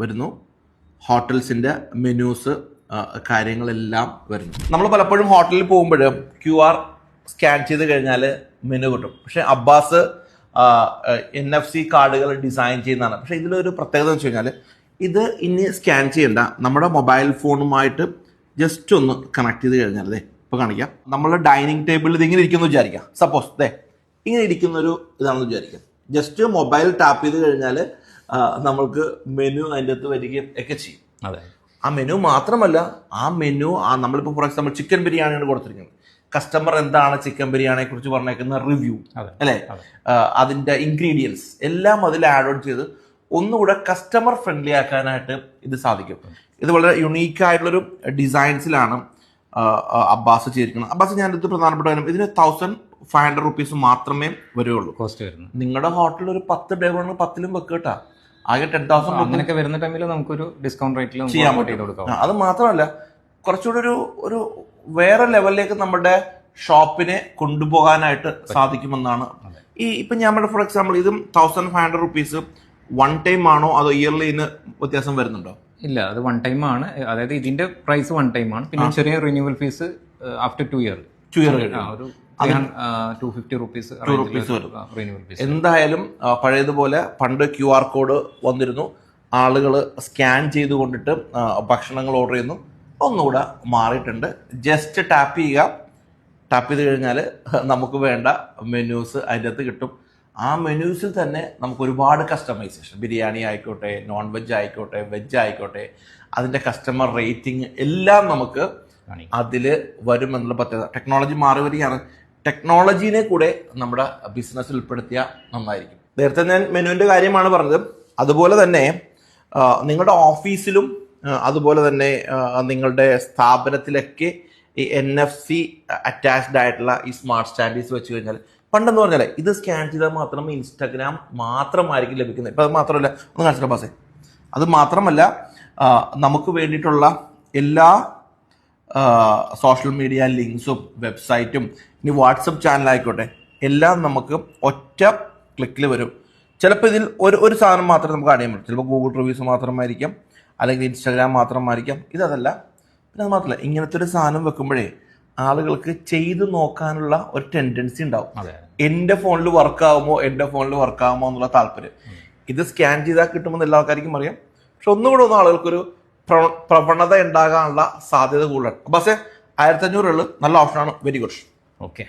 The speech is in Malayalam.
വരുന്നു, ഹോട്ടൽസിൻ്റെ മെനൂസ് കാര്യങ്ങളെല്ലാം വരുന്നു. നമ്മൾ പലപ്പോഴും ഹോട്ടലിൽ പോകുമ്പോൾ QR സ്കാൻ ചെയ്ത് കഴിഞ്ഞാൽ മെനു കിട്ടും. പക്ഷേ അബ്ബാസ് NFC കാർഡുകൾ ഡിസൈൻ ചെയ്യുന്നതാണ്. പക്ഷേ ഇതിലൊരു പ്രത്യേകത എന്ന് വെച്ച് കഴിഞ്ഞാൽ ഇത് ഇനി സ്കാൻ ചെയ്യേണ്ട, നമ്മുടെ മൊബൈൽ ഫോണുമായിട്ട് ജസ്റ്റ് ഒന്ന് കണക്ട് ചെയ്ത് കഴിഞ്ഞാൽ ഇപ്പോൾ കാണിക്കാം. നമ്മൾ ഡൈനിങ് ടേബിളിൽ ഇതിങ്ങനെ ഇരിക്കുന്നു വിചാരിക്കാം. സപ്പോസ് ഇങ്ങനെ ഇരിക്കുന്നൊരു ഇതാണെന്ന് വിചാരിക്കാം. ജസ്റ്റ് മൊബൈൽ ടാപ്പ് ചെയ്ത് കഴിഞ്ഞാൽ നമ്മൾക്ക് മെനു അതിൻ്റെ അകത്ത് വരികയും ഒക്കെ ചെയ്യും. അതെ, ആ മെനു മാത്രമല്ല, ആ മെനു നമ്മളിപ്പോൾ ഫോർ എക്സാമ്പിൾ ചിക്കൻ ബിരിയാണിയാണ് കൊടുത്തിരിക്കുന്നത്. കസ്റ്റമർ എന്താണ് ചിക്കൻ ബിരിയാണിയെ കുറിച്ച് പറഞ്ഞേക്കുന്ന റിവ്യൂ അല്ലേ, അതിൻ്റെ ഇൻഗ്രീഡിയൻസ് എല്ലാം അതിൽ ആഡ് ഓൺ ചെയ്ത് ഒന്നുകൂടെ കസ്റ്റമർ ഫ്രണ്ട്ലി ആക്കാനായിട്ട് ഇത് സാധിക്കും. ഇത് വളരെ യുണീക്കായിട്ടുള്ളൊരു ഡിസൈൻസിലാണ് അബ്ബാസ് ചെയ്തിരിക്കുന്നത്. അബ്ബാസ് ഞാനിത് പ്രധാനപ്പെട്ട കാര്യം, ഇതിന് 1500 rupees മാത്രമേ വരുള്ളൂ കോസ്റ്റ് വരുന്നത്. നിങ്ങളുടെ ഹോട്ടലിൽ ഒരു 10 ടേബിൾ 10ലും വെക്കട്ടാ, ആകെ 10,000 അങ്ങനെയൊക്കെ വരുന്ന ടൈമിൽ നമുക്കൊരു ഡിസ്കൗണ്ട് റേറ്റിൽ ചെയ്യാൻ പറ്റും. അത് മാത്രമല്ല കുറച്ചുകൂടി ഒരു വേറെ ലെവലിലേക്ക് നമ്മുടെ ഷോപ്പിനെ കൊണ്ടുപോകാനായിട്ട് സാധിക്കുമെന്നാണ്. ഇപ്പം ഞാൻ ഫോർ എക്സാമ്പിൾ ഇത് 1500 rupees വൺ ടൈം ആണോ അതോ ഇയർലിന് വ്യത്യാസം വരുന്നുണ്ടോ? ഇല്ല, അത് വൺ ടൈം ആണ്. അതായത് ഇതിന്റെ പ്രൈസ് വൺ ടൈം ആണ്. പിന്നെ ചെറിയ റിന്യൂവൽ ഫീസ് ആഫ്റ്റർ 2 year ഒരു 250 rupees റിന്യൂവൽ ഫീസ്. എന്തായാലും പഴയതുപോലെ പണ്ട് QR കോഡ് വന്നിരുന്നു, ആളുകൾ സ്കാൻ ചെയ്ത് കൊണ്ടിട്ട് ഭക്ഷണങ്ങൾ ഓർഡർ ചെയ്യുന്നു. ഒന്നുകൂടെ മാറിയിട്ടുണ്ട്. ജസ്റ്റ് ടാപ്പ് ചെയ്ത് കഴിഞ്ഞാൽ നമുക്ക് വേണ്ട മെനൂസ് അതിൻ്റെ അകത്ത് കിട്ടും. ആ മെനൂസിൽ തന്നെ നമുക്ക് ഒരുപാട് കസ്റ്റമൈസേഷൻ, ബിരിയാണി ആയിക്കോട്ടെ, നോൺ വെജ് ആയിക്കോട്ടെ, വെജ് ആയിക്കോട്ടെ, അതിൻ്റെ കസ്റ്റമർ റേറ്റിംഗ് എല്ലാം നമുക്ക് അതിൽ വരുമെന്നുള്ള പ്രത്യേകത. ടെക്നോളജി മാറി വരികയാണ്. ടെക്നോളജീനെ കൂടെ നമ്മുടെ ബിസിനസ്സിൽ ഉൾപ്പെടുത്തിയാൽ നന്നായിരിക്കും. നേരത്തെ ഞാൻ മെനുവിൻ്റെ കാര്യമാണ് പറഞ്ഞത്. അതുപോലെ തന്നെ നിങ്ങളുടെ ഓഫീസിലും അതുപോലെ തന്നെ നിങ്ങളുടെ സ്ഥാപനത്തിലൊക്കെ ഈ NFC അറ്റാച്ച്ഡ് ആയിട്ടുള്ള ഈ സ്മാർട്ട് സ്റ്റാൻഡീസ് വെച്ച് കഴിഞ്ഞാൽ, പണ്ടെന്ന് പറഞ്ഞാൽ ഇത് സ്കാൻ ചെയ്താൽ മാത്രമേ ഇൻസ്റ്റാഗ്രാം മാത്രമായിരിക്കും ലഭിക്കുന്നത്. ഇപ്പം അത് മാത്രമല്ല, ഒന്ന് കാണിച്ചിട്ട് പാസേ, അത് മാത്രമല്ല നമുക്ക് വേണ്ടിയിട്ടുള്ള എല്ലാ സോഷ്യൽ മീഡിയ ലിങ്ക്സും വെബ്സൈറ്റും ഇനി വാട്സപ്പ് ചാനലായിക്കോട്ടെ എല്ലാം നമുക്ക് ഒറ്റ ക്ലിക്കിൽ വരും. ചിലപ്പോൾ ഇതിൽ ഒരു സാധനം മാത്രമേ നമുക്ക് അറിയാൻ പറ്റും. ചിലപ്പോൾ ഗൂഗിൾ റിവ്യൂസ് മാത്രമായിരിക്കാം, അല്ലെങ്കിൽ ഇൻസ്റ്റാഗ്രാം മാത്രമായിരിക്കാം. ഇതല്ല. പിന്നെ അത് മാത്രമല്ല, ഇങ്ങനത്തെ ഒരു സാധനം വെക്കുമ്പോഴേ ആളുകൾക്ക് ചെയ്ത് നോക്കാനുള്ള ഒരു ടെൻഡൻസി ഉണ്ടാവും. എൻ്റെ ഫോണിൽ വർക്കാകുമോ എന്നുള്ള താല്പര്യം. ഇത് സ്കാൻ ചെയ്താൽ കിട്ടുമെന്ന് എല്ലാ ആൾക്കാർക്കും അറിയാം. പക്ഷെ ഒന്നുകൂടെ ആളുകൾക്കൊരു പ്രവണത ഉണ്ടാകാനുള്ള സാധ്യത കൂടുതലാണ്. ബസ്സേ 1500 നല്ല ഓപ്ഷനാണ്. Very good. ഓക്കെ.